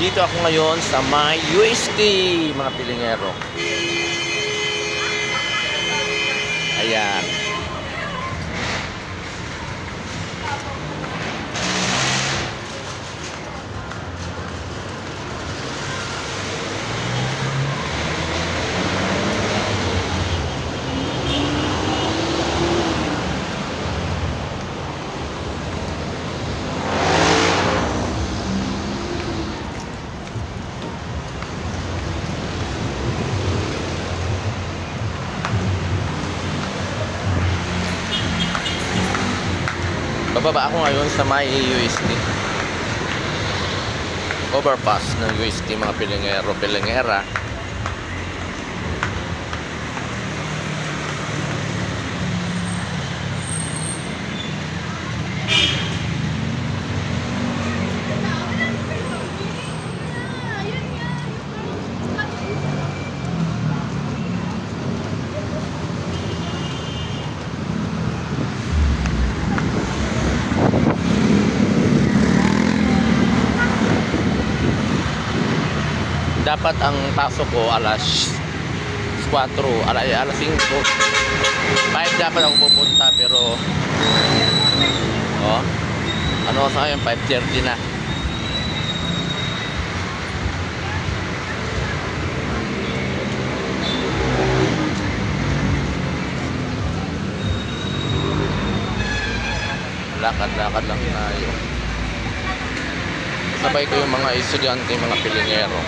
Dito ako ngayon sa may UST, mga pilingero. Ayan. Bababa ako ngayon sa may UST. Overpass ng UST, mga pilingero, pilingera. Dapat ang pasok ko alas 4, alas 5. 5 dapat ako pupunta, pero ano sa ngayon, 5:30 na. Lakad-lakad lang tayo. Sabay ko yung mga estudyante, mga pilingero.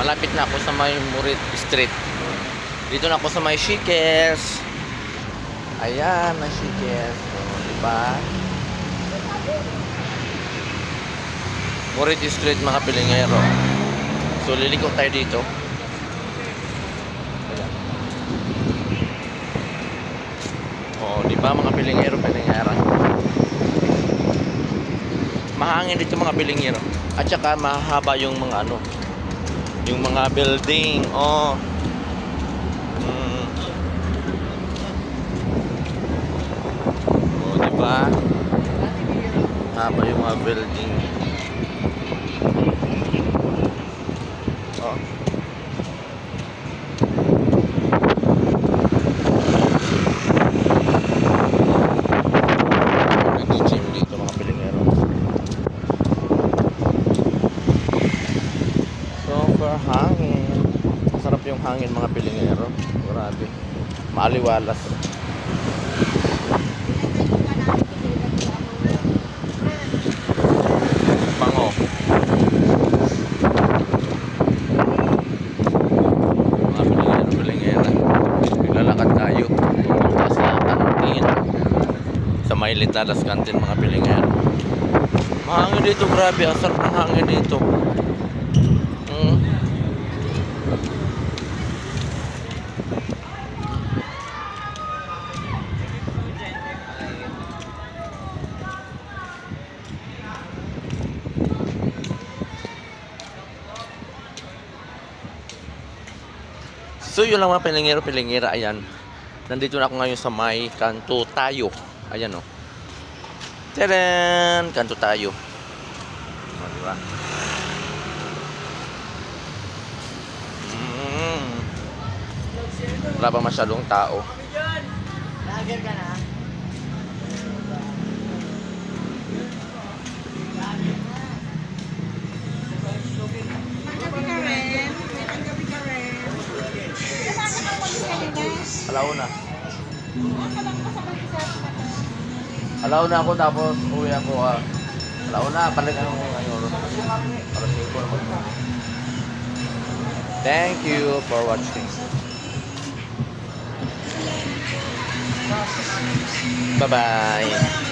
Malapit na ako sa may Murit Street. Dito na ako sa may Shikers. Ayan, na Shikers. Diba? Murit Street, mga pilingero. So, liliko tayo dito. Diba, mga pilingero, pilingera. Mahangin dito, mga pilingero. At saka, mahaba yung mga yung mga building. Diba? Haba yung mga building. Nag-gym dito, mga pilingero. Super hangin. Masarap yung hangin, mga pilingero. Grabe. Maaliwalas. Bango. Mga pilingero, pilingera. Naglalakad tayo. Pupunta sa kantin. Sa may Litadas kantin, mga pilingero. Mahangin dito, grabe. Ang sarap ng hangin dito. So yun lang, mga pilingero, pilingera. Ayan, nandito na ako ngayon sa may Kanto Tayo. Ayan Tadaan! Kanto Tayo. Diba? Wala pa masyadong tao. Lager ka na? Panggabi ka rin. May panggabi ka rin. Kumasa ka umalis kanina? Alauna. Ka lang kasabay ko sa Alauna ako, tapos uwi ako. Alauna, balik ako ngayon. Para 5 naman. Thank you for watching. Bye-bye.